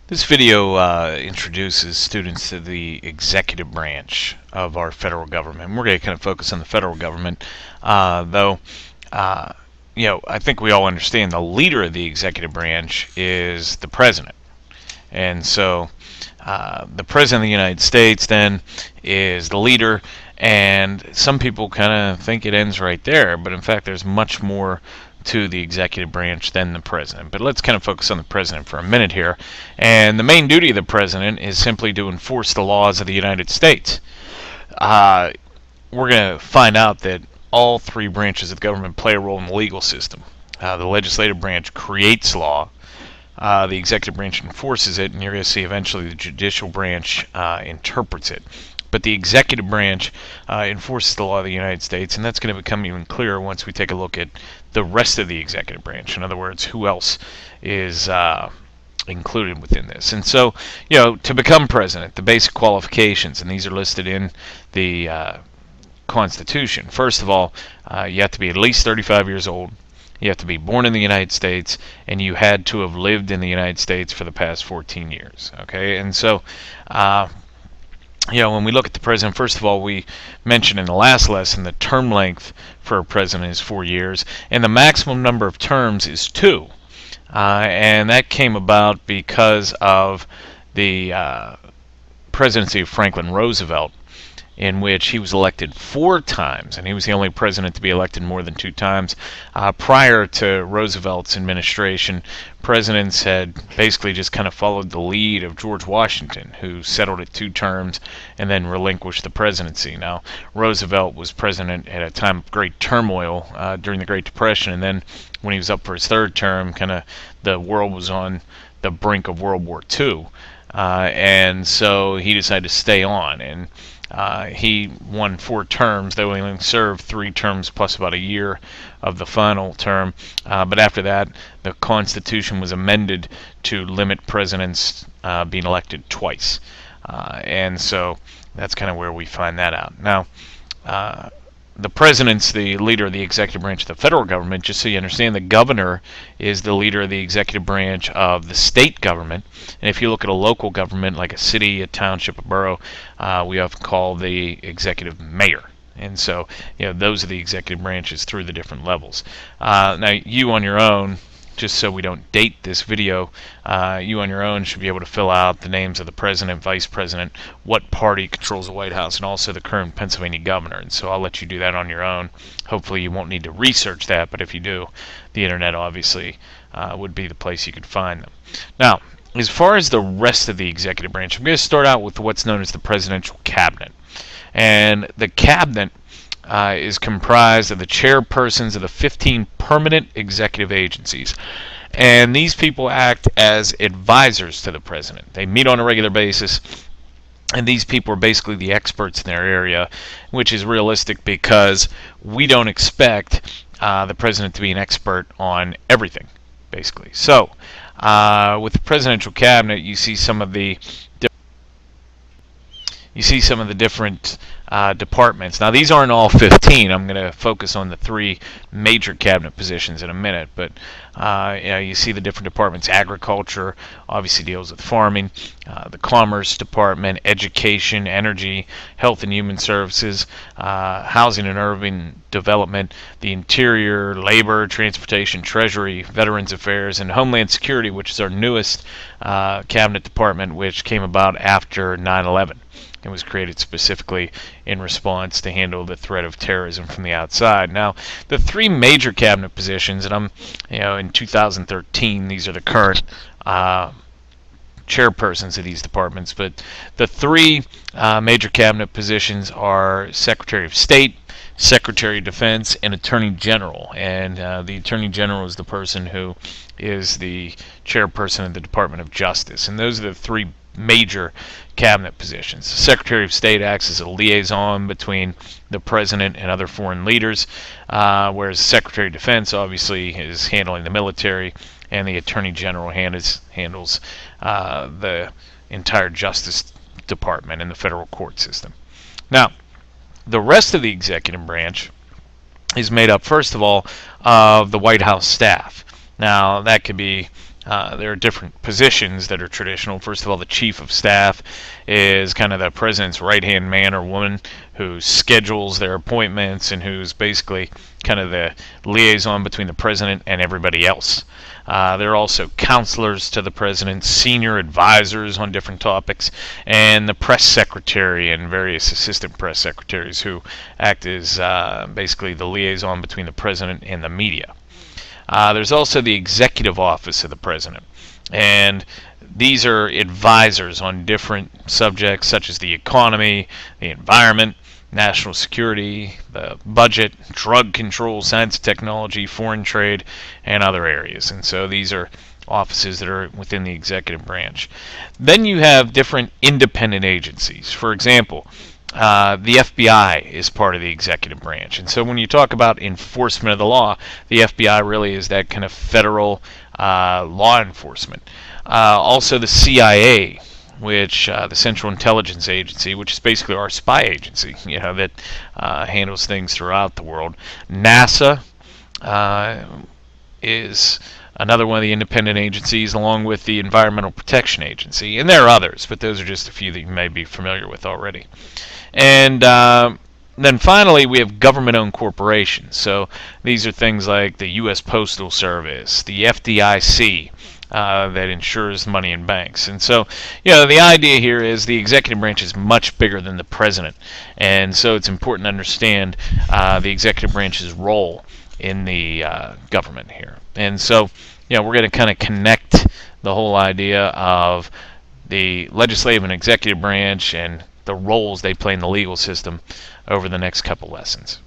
This video introduces students to the executive branch of our federal government. We're going to kind of focus on the federal government, though. Uh, I think we all understand the leader of the executive branch is the president, and so the president of the United States then is the leader. And some people kind of think it ends right there, but in fact, there's much more to the executive branch than the president. But let's kind of focus on the president for a minute here. And the main duty of the president is simply to enforce the laws of the United States. We're going to find out that all three branches of government play a role in the legal system. The legislative branch creates law. The executive branch enforces it, and you're going to see eventually the judicial branch interprets it. But the executive branch enforces the law of the United States, and that's going to become even clearer once we take a look at the rest of the executive branch. In other words, who else is included within this. And so, to become president, the basic qualifications, and these are listed in the Constitution. First of all, you have to be at least 35 years old. You have to be born in the United States, and you had to have lived in the United States for the past 14 years. Okay, and so, when we look at the president, first of all, we mentioned in the last lesson the term length for a president is 4 years, and the maximum number of terms is 2. And that came about because of the presidency of Franklin Roosevelt, in which he was elected 4 times, and he was the only president to be elected more than 2 times. Prior to Roosevelt's administration, presidents had basically just kind of followed the lead of George Washington, who settled at 2 terms and then relinquished the presidency. Now, Roosevelt was president at a time of great turmoil during the Great Depression, and then when he was up for his 3rd term, kind of the world was on the brink of World War II. And so he decided to stay on, and he won 4 terms, though he only served 3 terms plus about a year of the final term. But after that, the Constitution was amended to limit presidents being elected twice. And so that's kind of where we find that out. Now, the president's the leader of the executive branch of the federal government. Just so you understand, the governor is the leader of the executive branch of the state government. And if you look at a local government, like a city, a township, a borough, we often call the executive mayor. And so, those are the executive branches through the different levels. Now, you on your own, just so we don't date this video, you on your own should be able to fill out the names of the president, vice president, what party controls the White House, and also the current Pennsylvania governor. And so I'll let you do that on your own. Hopefully you won't need to research that, but if you do, the internet obviously would be the place you could find them. Now, as far as the rest of the executive branch, I'm going to start out with what's known as the presidential cabinet. And the cabinet is comprised of the chairpersons of the 15 permanent executive agencies. And these people act as advisors to the president. They meet on a regular basis, and these people are basically the experts in their area, which is realistic because we don't expect the president to be an expert on everything, basically. So, with the presidential cabinet, you see some of the different departments. Now, these aren't all 15. I'm going to focus on the 3 major cabinet positions in a minute, but you see the different departments. Agriculture obviously deals with farming, the Commerce Department, Education, Energy, Health and Human Services, Housing and Urban Development, the Interior, Labor, Transportation, Treasury, Veterans Affairs, and Homeland Security, which is our newest cabinet department, which came about after 9/11. It was created specifically in response to handle the threat of terrorism from the outside. Now, the 3 major cabinet positions, and in 2013, these are the current chairpersons of these departments, but the 3 major cabinet positions are Secretary of State, Secretary of Defense, and Attorney General. And the Attorney General is the person who is the chairperson of the Department of Justice. And those are the 3 major cabinet positions. The Secretary of State acts as a liaison between the president and other foreign leaders, whereas the Secretary of Defense obviously is handling the military, and the Attorney General handles the entire Justice Department and the federal court system. Now, the rest of the executive branch is made up, first of all, of the White House staff. Now, that could be There are different positions that are traditional. First of all, the chief of staff is kind of the president's right-hand man or woman who schedules their appointments and who's basically kind of the liaison between the president and everybody else. There are also counselors to the president, senior advisors on different topics, and the press secretary and various assistant press secretaries who act as basically the liaison between the president and the media. There's also the executive office of the president, and these are advisors on different subjects such as the economy, the environment, national security, the budget, drug control, science and technology, foreign trade, and other areas. And so these are offices that are within the executive branch. Then you have different independent agencies. For example, the FBI is part of the executive branch. And so when you talk about enforcement of the law, the FBI really is that kind of federal law enforcement. Also the CIA, which the Central Intelligence Agency, which is basically our spy agency, that handles things throughout the world. NASA is another one of the independent agencies, along with the Environmental Protection Agency. And there are others, but those are just a few that you may be familiar with already. And then finally, we have government-owned corporations. So these are things like the U.S. Postal Service, the FDIC, that insures money in banks. And so, the idea here is the executive branch is much bigger than the president. And so it's important to understand the executive branch's role in the government here. And so, we're going to kind of connect the whole idea of the legislative and executive branch and the roles they play in the legal system over the next couple lessons.